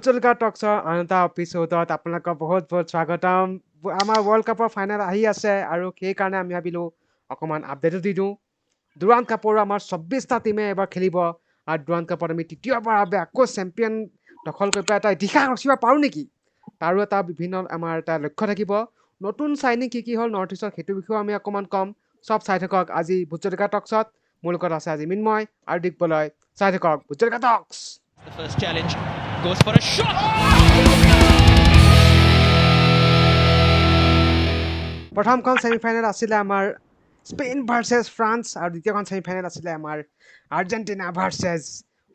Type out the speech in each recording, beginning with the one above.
চলিকা টক্সৰ আন এটা এপিছ'ডত আপোনালোকক বহুত বহুত স্বাগতম আমাৰ ৱৰ্ল্ড কাপৰ ফাইনেল আহি আছে আৰু সেইকাৰণে আমি ভাবিলোঁ অকণমান আপডেটো দি দিওঁ ডুৰাণ্ড কাপৰ আমাৰ 24টা টিমে এবাৰ খেলিব আৰু ডুৰাণ্ড কাপত আমি তৃতীয়বাৰ বাবে আকৌ চেম্পিয়ন দখল কৰি পেলাই এটা ইতিহাস ৰচিব পাৰোঁ নেকি তাৰো এটা বিভিন্ন আমাৰ এটা লক্ষ্য থাকিব নতুন চাইনিং কি হ'ল নৰ্থ ইষ্টৰ সেইটো বিষয়েও আমি অকণমান কম চব চাই থাকক আজি ভোজলিকা টক্সত মোৰ লগত আছে আজি মিন্ময় আৰু দিগবলয় চাই থাকক ভোজলিকা টক্স The first challenge goes for a shot. প্ৰথমখন ছেমিফাইনেল আছিলে আমাৰ স্পেইন ভাৰ্চেছ ফ্ৰান্স আৰু দ্বিতীয়খন ছেমিফাইনেল আছিলে আমাৰ আৰ্জেণ্টিনা ভাৰ্চেছ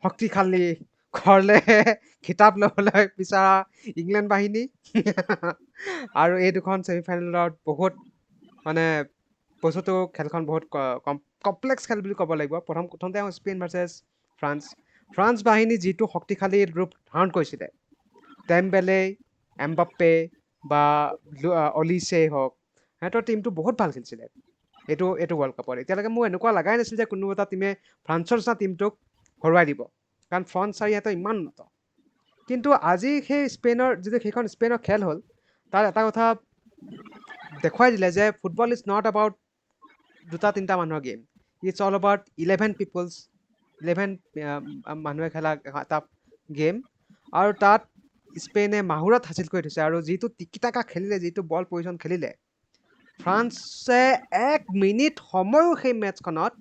শক্তিশালী ঘৰলে খিতাপ ল'বলৈ বিচৰা ইংলেণ্ড বাহিনী আৰু এই দুখন ছেমিফাইনেলত বহুত মানে বস্তুটো খেলখন বহুত কমপ্লেক্স খেল বুলি ক'ব লাগিব প্ৰথমতে স্পেইন ভাৰ্চেছ ফ্ৰান্স বাহিনী যিটো শক্তিশালী ৰূপ ধাৰণ কৰিছিলে ডেম্বেলে এমবাপ্পে বা অলিছেই হওক সিহঁতৰ টিমটো বহুত ভাল খেলিছিলে এইটো ৱৰ্ল্ড কাপত এতিয়ালৈকে মোৰ এনেকুৱা লগাই নাছিল যে কোনো এটা টিমে ফ্ৰান্সৰ নিচিনা টিমটোক হৰুৱাই দিব কাৰণ ফ্ৰণ্ট চাৰি সিহঁতৰ ইমান উন্নত কিন্তু আজি সেই স্পেইনৰ যিটো সেইখন স্পেইনৰ খেল হ'ল তাত এটা কথা দেখুৱাই দিলে যে ফুটবল ইজ নট এবাউট দুটা তিনিটা মানুহৰ গেম ইটছ অল এবাউট 11 মানুহে খেলা এটা গেম আৰু তাত স্পেইনে মাহুৰত হাচিল কৰি থৈছে আৰু যিটো টিকিটাকা খেলিলে যিটো বল পজিশ্যন খেলিলে ফ্ৰান্সে 1 মিনিট সময়ো সেই মেটছখনত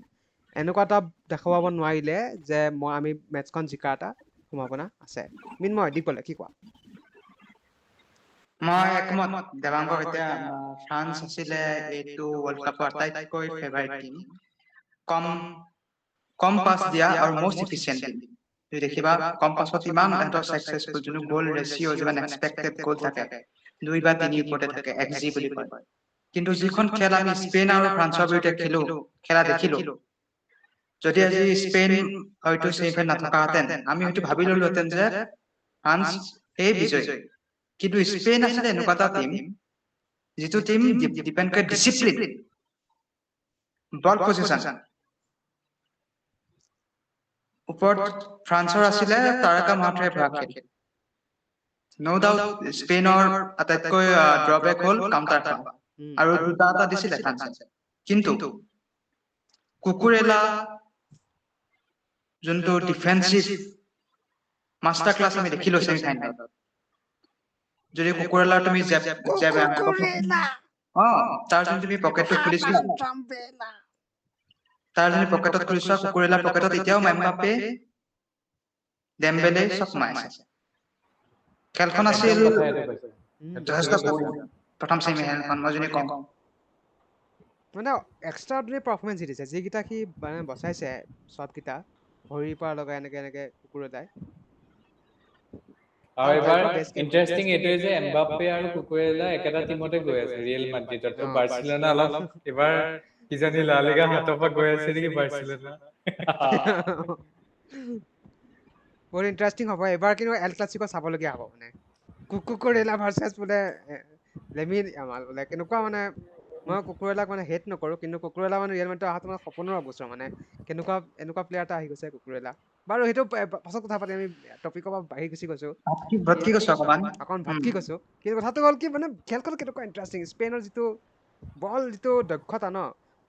এনেকুৱা এটা দেখুৱাব নোৱাৰিলে যে আমি মেটছখন জিকাৰ এটা সম্ভাৱনা আছে মিন্ময় দীপলে কি কোৱা মই একমত দেৱাংগৰ সৈতে ফ্ৰান্স আছিলে এইটো ৱৰ্ল্ড কাপৰ আটাইতকৈ ফেভাৰিট টিম কম পাছ দিয়া আৰু মষ্ট ইফিচিয়েণ্ট টিম তুমি দেখিবা কম পাছত ইমান তাহাঁতৰ ছাকচেছফুল যোনটো গ'ল ৰেচিঅ' যিমান এক্সপেক্টেড গ'ল থাকে 2 বা 3 ওপৰতে থাকে XG বুলি কয় কিন্তু যিখন খেল আমি স্পেইন আৰু ফ্ৰান্সৰ বিৰুদ্ধে খেলা দেখিলো যদি আজি স্পেইন হয়তো ছেমিফাইনেল নথকাহেঁতেন আমি হয়তো ভাবি ললোহেঁতেন যে ফ্ৰান্স এই বিজয় কিন্তু স্পেইন আছিলে এনেকুৱা এটা টিম যিটো টিম ডিপেণ্ড কৰে ডিচিপ্লিন বল পজিশ্যন ওপৰত ফ্ৰান্সৰ আছিলে তাৰকা মাহটোৱে ভৰা খেল ন' ডাউট স্পেইনৰ আটাইতকৈ ড্ৰবেক হ'ল কাউণ্টাৰ খোৱা আৰু দুটা এটা দিছিলে ফ্ৰান্সে কিন্তু কুকুৰেলা যোনটো ডিফেন্সিভ মাষ্টাৰ ক্লাছ আমি দেখিলো ছেমিফাইনেলত যদি কুকুৰেলাৰ তুমি তাৰ যদি তুমি পকেটটো খুলিছা কুকুৰেলাৰ পকেটত এতিয়াও এমবাপ্পে ডেম্বেলে চব সোমাইছে খেলখন আছিল যথেষ্ট প্ৰথম ছেমিফাইনেলখন মই যদি কওঁ মানে এক্সট্ৰাঅৰ্ডিনেৰী পাৰফৰ্মেঞ্চ দি দিছে যিকেইটা সি মানে বচাইছে শ্বটকেইটা ভৰিৰ পৰা লগাই এনেকে কুকুৰেলাই আৰু এবাৰ ইণ্টাৰেষ্টিং এইটোৱে যে এমবাপ্পে আৰু কুকুৰেলা একেটা টিমতে গৈ আছে ৰিয়েল মাদ্ৰিদত বাৰ্চিলোনা অলপ এবাৰ কিজানি লা লিগা হাতৰ পৰা গৈ আছে নেকি বাৰ্চিলোনা বহুত ইণ্টাৰেষ্টিং হ'ব এবাৰ কিন্তু এল ক্লাছিকো চাবলগীয়া হ'ব মানে কুকুৰেলা ভাৰ্চেছ বোলে লেমিন আমাল বোলে কেনেকুৱা মানে মই কুকুৰেলাক মানে হেট নকৰোঁ কিন্তু কুকুৰেলা মানে ৰিয়েল মাদ্ৰিদত অহাটো মানে সপোনৰ অৱস্থা মানে এনেকুৱা প্লেয়াৰ এটা আহি গৈছে কুকুৰেলা বাৰু সেইটো পাছত কথা পাতি আমি টপিকৰ পৰা বাঢ়ি গুচি গৈছোঁ অকণ ভাতকি গৈছোঁ কিন্তু কথাটো হ'ল কি মানে খেলখন কেনেকুৱা ইণ্টাৰেষ্টিং স্পেইনৰ যিটো দক্ষতা ন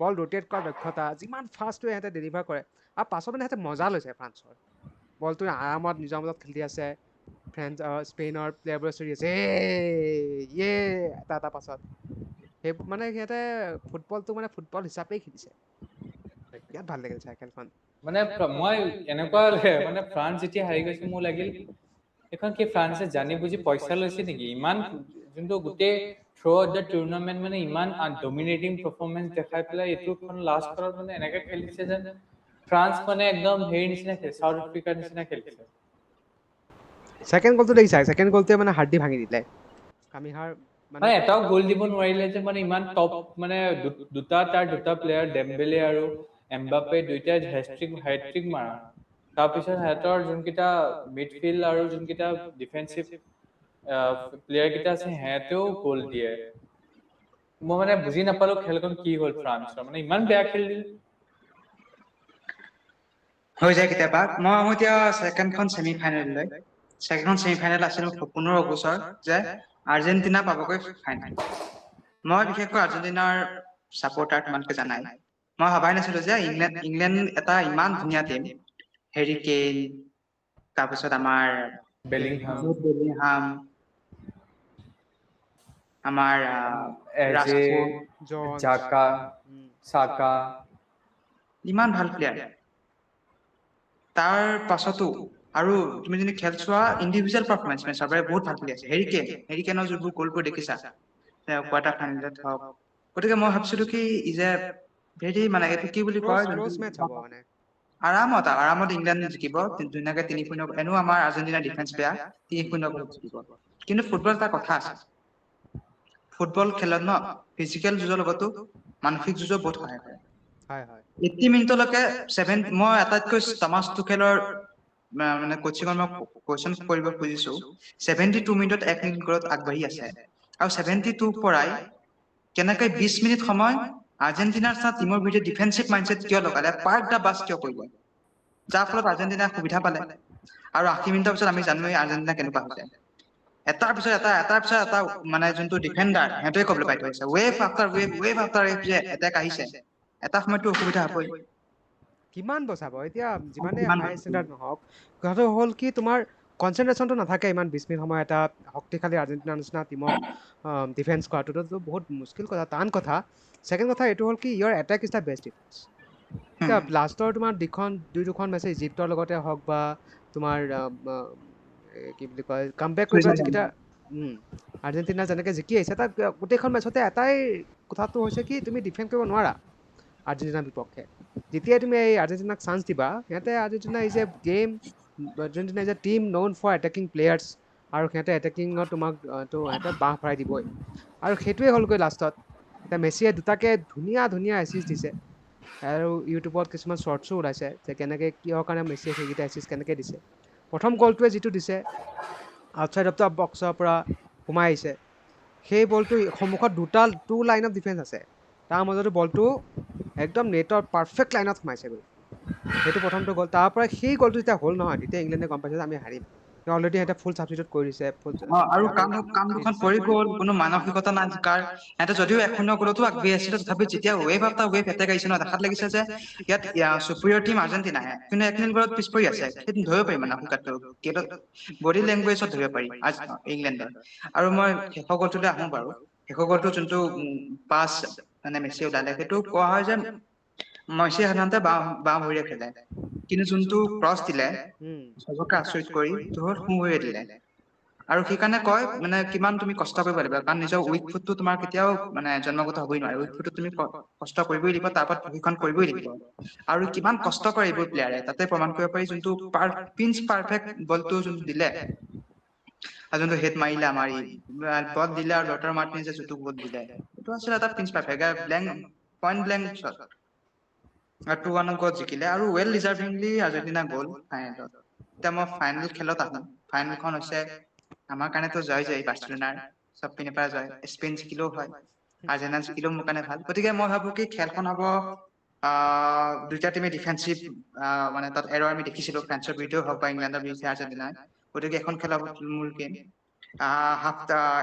বল ৰোটেট কৰাৰ দক্ষতা যিমান ফাষ্টটো সিহঁতে ডেলিভাৰ কৰে আৰু পাছত মানে সিহঁতে মজা লৈছে ফ্ৰান্সৰ বলটো আৰামত নিজৰ মাজত খেলি আছে স্পেইনৰ প্লেয়াৰবোৰে চৰি আছে এটা পাছত সেই মানে সিহঁতে ফুটবলটো মানে ফুটবল হিচাপেই খেলিছে ইয়াত ভাল লাগিল চাই খেলখন মানে মই এনেকুৱা মানে ফ্ৰান্স যেতিয়া হাৰি গৈছে মোৰ লাগিল এখন কি ফ্ৰান্সে জানি বুজি পইচা লৈছে নেকি ইমান যোনটো গোটেই থ্ৰু আউট দ্য টুৰ্ণামেণ্ট মানে ইমান ডমিনেটিং পাৰফৰ্মেঞ্চ দেখাই পেলাই এইটোখন লাষ্ট খনত মানে এনেকে খেলিছে যেন ফ্ৰান্স মানে একদম হেৰি নিচিনা খেলিছে চাউথ আফ্ৰিকাৰ নিচিনা খেলিছে ছেকেণ্ড গলটো দেখিছা ছেকেণ্ড গলটোৱে মানে হাৰ্ডি ভাঙি দিলে কামিহাৰ মানে এটাও গ'ল দিব নোৱাৰিলে যে মানে ইমান টপ মানে দুটা প্লেয়াৰ ডেম্বেলে আৰু এমবাপ্পে দুইটাই হেট্ৰিক মাৰা তাৰপিছত সিহঁতৰ যোনকেইটা মিডফিল্ড আৰু যোনকেইটা ডিফেন্সিভ প্লেয়াৰ কেইটা আছে সিহঁতেও গ'ল দিয়ে মই মানে বুজি নাপালো খেলখন কি হ'ল ফ্ৰান্সৰ মানে ইমান বেয়া খেল দিলে হৈ যায় কেতিয়াবা মই আহোঁ এতিয়া ছেকেণ্ডখন ছেমিফাইনেললৈ ছেকেণ্ড ছেমিফাইনেল আছিল মোৰ সপোনৰ অগোচৰ যে আৰ্জেণ্টিনা পাবগৈ ফাইনেল। মই বিশেষকৈ আৰ্জেণ্টিনাৰ ছাপোৰ্টাৰ, তোমালোকে জানাই। মই ভবাই নাছিলো যে ইংলেণ্ড এটা ইমান ধুনীয়া টিম, হেৰি কেইন, তাৰপিছত আমাৰ বেলিংহাম, জুড বেলিংহাম, আমাৰ এজে, ৰাছফোৰ্ড, জনছ জাকা, সাকা, ইমান ভাল প্লেয়াৰ। তাৰ পাছতো আৰু তুমি যদি খেল চোৱা ইণ্ডিভিজুৱেল পাৰফৰ্মেঞ্চ চবৰে বহুত ভাল খেলি আছে। হেৰি কেনৰ যোনবোৰ গ'লবোৰ দেখিছা কোৱাৰ্টাৰ ফাইনেলত হওক, গতিকে মই ভাবিছিলো কি যে ভেৰি মানে এইটো কি বুলি কয়, ক্ল'জ মেচ হ'ব মানে। আৰামত ইংলেণ্ড জিকিব ধুনীয়াকে 3-0। এনেও আমাৰ আৰ্জেণ্টিনাৰ ডিফেন্স বেয়া, 3-0 গ'লত জিকিব। কিন্তু ফুটবল এটা কথা আছে, ফুটবল খেলত ন ফিজিকেল যুঁজৰ লগতো মানসিক যুঁজৰ বহুত সহায় কৰে। হয় হয় 80 মিনিটলৈকে মই আটাইতকৈ টমাছ টুখেলৰ মানে কোচিঙত মই কুৱেশ্যন কৰিব খুজিছো, 72 মিনিটত 1-0 গ'লত আগবাঢ়ি আছে, আৰু 72 পৰাই কেনেকৈ 20 মিনিট সময় আৰ্জেণ্টিনাৰ টিমৰ ভিতৰত ডিফেন্সিভ মাইণ্ডছেট কিয় লগালে, পাৰ্ক দা বাছ কিয় কৰিলে, যাৰ ফলত আৰ্জেণ্টিনাই সুবিধা পালে। আৰু 80 মিনিটৰ পিছত আমি জানোৱেই আৰ্জেণ্টিনা কেনেকুৱা হৈছে, এটাৰ পিছত এটা মানে যোনটো ডিফেণ্ডাৰ সিহঁতে ক'বলৈ পাই থৈছে, ৱেভ আফটাৰ ৱেভ যে এটেক আহিছে, এটা সময়তো অসুবিধা হ'বই। কিমান বচাব এতিয়া, যিমানে কিমান হাই ষ্টেণ্ডাৰ্ড নহওক, কথাটো হ'ল কি তোমাৰ কনচেনট্ৰেশ্যনটো নাথাকে ইমান 20 মিনিট সময় এটা শক্তিশালী আৰ্জেণ্টিনাৰ নিচিনা টিমক ডিফেন্স কৰাটোতো বহুত মুস্কিল কথা, টান কথা। ছেকেণ্ড কথা এইটো হ'ল কি ইয়ৰ attack is the best defence. এতিয়া লাষ্টৰ তোমাৰ দুখন মেচ ইজিপ্তৰ লগতে হওক বা তোমাৰ কি বুলি কয় কামবেক কৰি পেলাই যিকেইটা আৰ্জেণ্টিনা যেনেকৈ জিকি আহিছে, তাত গোটেইখন মেচতে এটাই কথাটো হৈছে কি তুমি ডিফেণ্ড কৰিব নোৱাৰা আৰ্জেণ্টিনাৰ বিপক্ষে। যেতিয়াই তুমি এই আৰ্জেণ্টিনাক চান্স দিবা, সিহঁতে Argentina is a game, Argentina is a team known for attacking players, আৰু সিহঁতে এটেকিঙত তোমাক সিহঁতে বাঁহ ভৰাই দিবই, আৰু সেইটোৱে হ'লগৈ লাষ্টত। এতিয়া মেছিয়ে দুটাকে ধুনীয়া ধুনীয়া এচিষ্ট দিছে, আৰু ইউটিউবত কিছুমান শ্বৰ্টছো ওলাইছে যে কেনেকৈ কিহৰ কাৰণে মেছিয়ে সেইকেইটা এচিষ্ট কেনেকৈ দিছে। প্ৰথম গ'লটোৱে যিটো দিছে আউটছাইড অফ দ্য বক্সৰ পৰা সোমাই আহিছে, সেই বলটো সন্মুখত টু লাইন অফ ডিফেন্স আছে, তাৰ মাজতো বলটো একদম নেটৰ পাৰফেক্ট লাইনত সোমাইছে গৈ। সেইটো প্ৰথমটো গ'ল। তাৰ পৰা সেই গ'লটো যেতিয়া হ'ল নহয়, তেতিয়া ইংলেণ্ডে গম পাইছে যে আমি হাৰিম। অলৰেডি সিহঁতে ফুল ছাবষ্টিটিউট কৰি দিছে, আৰু কাম দুখন পৰি গ'ল, কোনো মানসিকতা নাই জিকাৰ। সিহঁতে যদিও 1-0 গ'লতো আগবাঢ়ি আছিলে, তথাপিও যেতিয়া ৱেভ আফটাৰ ৱেভ এটেক আহিছে ন, দেখাত লাগিছে যে ইয়াত চুপিৰিয়ৰ টিম আৰ্জেণ্টিনাহে, কিন্তু 1-0 গ'লত পিছ পৰি আছে। সেইটো ধৰিব পাৰি মানসিকতাটো, বডি লেংগুৱেজত ধৰিব পাৰি ইংলেণ্ডৰ। আৰু মই শেষৰ গ'লটোলৈ আহোঁ বাৰু। শেষৰ গ'লটো যোনটো পাছ মানে মেছিয়ে ওলালে, সেইটো কোৱা হয় যে মেছিয়ে সাধাৰণতে বাওঁ ভৰিৰে খেলে, কিন্তু যোনটো ক্ৰছ দিলে চবকে আচৰিত কৰি সেইটো হ'ল সোঁ ভৰিৰে দিলে। আৰু সেইকাৰণে কয় মানে কিমান তুমি কষ্ট কৰিব লাগিব, কাৰণ নিজৰ উইক ফুটটো তোমাৰ কেতিয়াও মানে জন্মগত হ'বই নোৱাৰে। উইক ফুটটো তুমি কষ্ট কৰিবই লাগিব, তাৰ ওপৰত প্ৰশিক্ষণ কৰিবই লাগিব। আৰু কিমান কষ্ট কৰে এইবোৰ প্লেয়াৰে, তাতে প্ৰমাণ কৰিব পাৰি যোনটো পিঞ্চ পাৰফেক্ট বলটো যোনটো দিলে, আৰু যোনটো হেড মাৰিলে আমাৰ বল দিলে, আৰু লটাৰ মাৰ্টিনেজে যোনটো গ'ল দিলে, সেইটো আছিলে এটা pinch perfect point blank shot, আৰু 2-1 গ'ল জিকিলে, আৰু ৱেল ডিজাৰ্ভিংলি আৰ্জেণ্টিনা গ'ল ফাইনেলত। এতিয়া মই ফাইনেল খেলত আহোঁ। ফাইনেলখন হৈছে আমাৰ কাৰণেতো জয় বাৰ্চিলোনাৰ, চব পিনে পৰা জয়। স্পেইন জিকিলেও হয়, আৰ্জেণ্টিনা জিকিলেও মোৰ কাৰণে ভাল। গতিকে মই ভাবো কি খেলখন হ'ব দুইটা টিমে ডিফেন্সিভ, মানে তাত এৰৰ আমি দেখিছিলো, ফ্ৰান্সৰ বিৰুদ্ধেও হওক বা ইংলেণ্ডৰ বিৰুদ্ধে আৰ্জেণ্টিনাই। গতিকে এখন খেল হ'ব মূল গেম,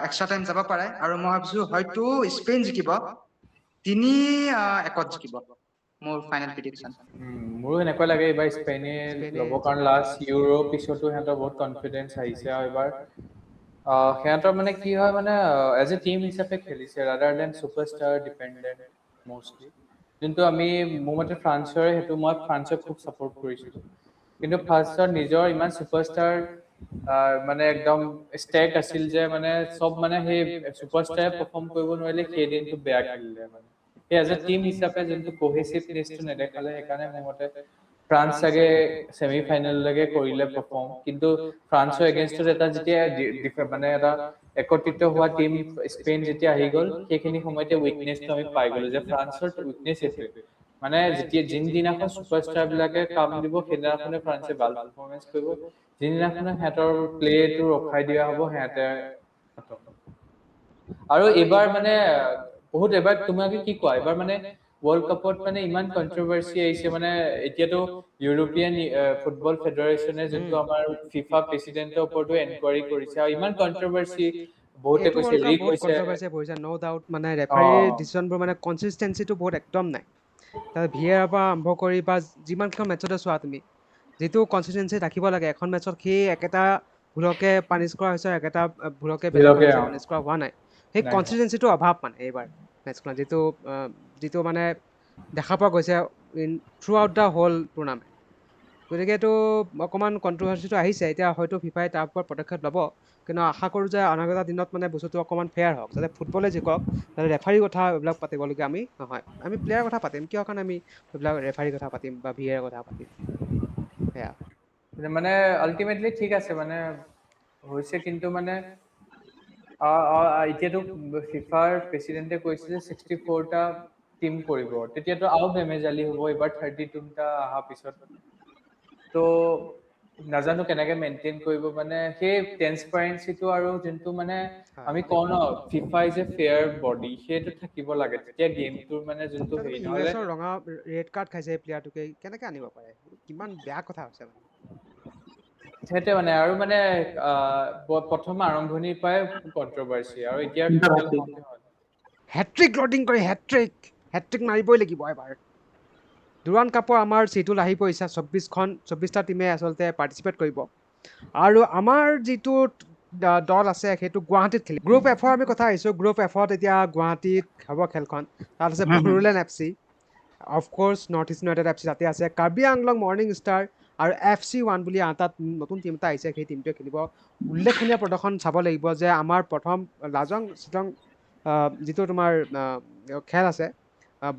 এক্সট্ৰা টাইম যাব পাৰে, আৰু মই ভাবিছো হয়তো স্পেইন জিকিব, 3-1 জিকিব, মোৰ ফাইনেল প্ৰিডিকচন। মোৰো এনেকুৱা লাগে এইবাৰ স্পেইনে স্পেইনে ল'ব, কাৰণ লাষ্ট ইউৰো পিছতো সিহঁতৰ বহুত কনফিডেঞ্চ আহিছে, আৰু এইবাৰ সিহঁতৰ মানে কি হয় মানে এজ এ টিম হিচাপে খেলিছে, ৰাদাৰ দেন ছুপাৰষ্টাৰ ডিপেণ্ডেণ্ট মষ্টলি। যোনটো মোৰ মতে ফ্ৰান্সৰে, সেইটো মই ফ্ৰান্সক খুব ছাপোৰ্ট কৰিছিলোঁ। কিন্তু ফাৰ্ষ্টত নিজৰ ইমান ছুপাৰষ্টাৰ মানে একদম ষ্টেক আছিল যে মানে চব মানে সেই ছুপাৰষ্টাৰে পাৰফৰ্ম কৰিব নোৱাৰিলে, সেই দিনটো বেয়া খেলিলে মানে। সেই এজ এ টিম হিচাপে যোনটো কোহেচিভনেছটো নেদেখালে, সেইকাৰণে মোৰ মতে ফ্ৰান্স চাগে ছেমি ফাইনেললৈকে কৰিলে পাৰফৰ্ম। কিন্তু ফ্ৰান্সৰ এগেইনষ্টত এটা যেতিয়া মানে এটা একত্ৰিত হোৱা টিম স্পেইন যেতিয়া আহি গ'ল, সেইখিনি সময়তে উইকনেছটো আমি পাই গ'লো যে ফ্ৰান্সৰ উইকনেছ এইটোৱে, মানে যোনদিনাখন ছুপাৰষ্টাৰ বিলাকে কাম দিব, সেইদিনাখনে ফ্ৰান্সে ভাল পাৰফৰ্মেঞ্চ কৰিব, যিদিনাখনে সিহঁতৰ প্লেটো ৰখাই দিয়া হ'ব, সিহঁতে খতম। আৰু এইবাৰ মানে বহুত, এবাৰ তোমালোকে কি কোৱা, এইবাৰ মানে ৱৰ্ল্ড কাপত মানে ইমান কন্ট্ৰভাৰ্চি আহিছে মানে এতিয়াতো ইউৰোপিয়ান ফুটবল ফেডাৰেশ্যনে যোনটো আমাৰ ফিফা প্ৰেচিডেণ্টৰ ওপৰতো এনকুৱাৰী কৰিছে আৰু ইমান কন্ট্ৰভাৰ্চি বহুতে এইটো কৈছে ৱৰ্ল্ড কাপ লীক বহুত হৈছে কণ্ট্ৰভাৰ্চি পৰিছে ন' ডাউট মানে ৰেফাৰীৰ ডিচিশ্যনবোৰ মানে কনচিষ্টেঞ্চিটো বহুত একদম নাই তাৰ VAR পৰা আৰম্ভ কৰি বা যিমানখন মেটচতে চোৱা তুমি যিটো কনচিষ্টেঞ্চি ৰাখিব লাগে এখন মেটচত সেই একেটা ভুলকে পানিছ কৰা হৈছে একেটা ভুলকে বেলেগ ভিলকে মেটচত পানিছ কৰা হোৱা নাই সেই নাই কনচিষ্টেঞ্চিটো অভাৱ মানে এইবাৰ মেটচখনত যিটো মানে দেখা পোৱা গৈছে in throughout the whole tournament গতিকে এইটো অকণমান কণ্ট্ৰভাৰ্চিটো আহিছে এতিয়া হয়তো ফিফাই তাৰ ওপৰত পদক্ষেপ ল'ব কিন্তু আশা কৰোঁ যে অনাগত দিনত মানে বস্তুটো অকণমান ফেয়াৰ হওক যাতে ফুটবলে জিকক যাতে ৰেফাৰীৰ কথা এইবিলাক পাতিবলগীয়া আমি নহয় আমি প্লেয়াৰৰ কথা পাতিম কিয় কাৰণে আমি এইবিলাক ৰেফাৰীৰ কথা পাতিম বা VAR কথা পাতিম সেয়া মানে আল্টিমেটলি ঠিক আছে মানে হৈছে কিন্তু মানে এতিয়াতো ফিফাৰ প্ৰেচিডেণ্টে কৈছে যে 64টা টিম কৰিব তেতিয়াতো আৰু বেমেজালি হ'ব এইবাৰ 32টা অহা পিছত তো নাজানো কেনেকে মেইনটেইন কৰিব মানে সেই ট্ৰেন্সপাৰেঞ্চিটো আৰু যোনটো মানে আমি কওঁ ন FIFA is a fair body সেইটো থাকিব লাগে তেতিয়া গেমটোৰ মানে যোনটো হেৰি নহ'লে US ৰঙা ৰেড কাৰ্ড খাইছে এই প্লেয়াৰটোকে কেনেকে আনিব পাৰে কিমান বেয়া কথা হৈছে মানে সেইটোৱে মানে আৰু মানে প্ৰথম আৰম্ভণিৰ পৰাই কণ্ট্ৰভাৰ্চি আৰু এতিয়া খেল কমকে হ'ল হেট্ৰিক লডিং কৰি হেট্ৰিক মাৰিবই লাগিব এবাৰ ডুৰাণ কাপৰ আমাৰ চিডুল আহি পৰিছে 24টা টিমে আচলতে পাৰ্টিচিপেট কৰিব আৰু আমাৰ যিটো দল আছে সেইটো গুৱাহাটীত খেলিব গ্ৰুপ এফৰ আমি কথা আহিছোঁ গ্ৰুপ এফত এতিয়া গুৱাহাটীত হ'ব খেলখন তাত আছে Bodoland FC of course north east United FC তাতে আছে কাৰ্বি আংলং মৰ্ণিং ষ্টাৰ আৰু FC1 বুলি এটা নতুন টিম এটা আহিছে সেই টিমটোৱে খেলিব উল্লেখনীয় প্ৰদৰ্শন চাব লাগিব যে আমাৰ প্ৰথম লাজং চিটং যিটো তোমাৰ খেল আছে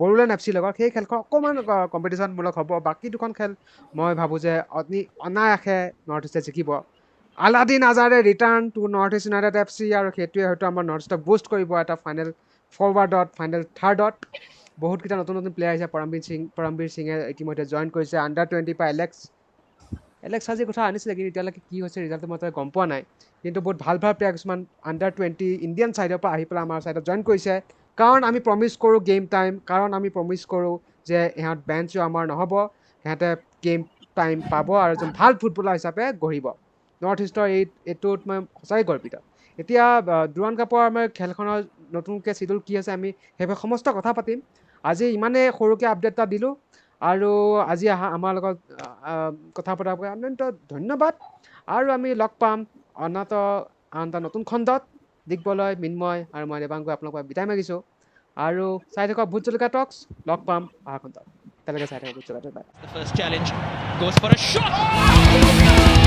বড়োলেণ্ড FC লগত সেই খেলখন অকণমান কম্পিটিশ্যনমূলক হ'ব বাকী দুখন খেল মই ভাবোঁ যে অনায়াসে নৰ্থ ইষ্টে জিকিব আলাদিন আজাৰে return to north east United FC আৰু সেইটোৱে হয়তো আমাৰ নৰ্থ ইষ্টক বুষ্ট কৰিব এটা ফাইনেল ফৰৱাৰ্ডত ফাইনেল থাৰ্ডত বহুতকেইটা নতুন প্লেয়াৰ আহিছে পৰমবীৰ সিঙে ইতিমধ্যে জইন কৰিছে আণ্ডাৰ-20 পৰা এলেক্স আজিৰ কথা আনিছিলে কিন্তু এতিয়ালৈকে কি হৈছে ৰিজাল্টটো মই গম পোৱা নাই কিন্তু বহুত ভাল প্লেয়াৰ কিছুমান আণ্ডাৰ-20 ইণ্ডিয়ান ছাইডৰ পৰা আহি পেলাই আমাৰ ছাইডত জইন কৰিছে কাৰণ আমি প্ৰমিছ কৰোঁ গেম টাইম কাৰণ আমি প্ৰমিছ কৰোঁ যে ইহঁত বেঞ্চো আমাৰ নহ'ব সিহঁতে গেম টাইম পাব আৰু এজন ভাল ফুটবলাৰ হিচাপে গঢ়িব নৰ্থ ইষ্টৰ এইটোত মই সঁচাই গৰ্বিত এতিয়া ডুৰাণ কাপৰ আমাৰ খেলখনৰ নতুনকৈ চিডুল কি আছে আমি সেইবাবে সমস্ত কথা পাতিম আজি ইমানেই সৰুকৈ আপডেট এটা দিলোঁ আৰু আজি আমাৰ লগত কথা পতাৰ বাবে অত্যন্ত ধন্যবাদ আৰু আমি লগ পাম আন এটা নতুন খণ্ডত দিগবলয় মিন্ময় আৰু মই দেৱাংগই আপোনালোকৰ বিদায় মাগিছোঁ আৰু চাই থাকক ভোট জলকীয়া টক্স লগ পাম অহা খণ্ডত এতিয়ালৈকে চাই থাকক ভোট জলকীয়া The first challenge goes for a shot.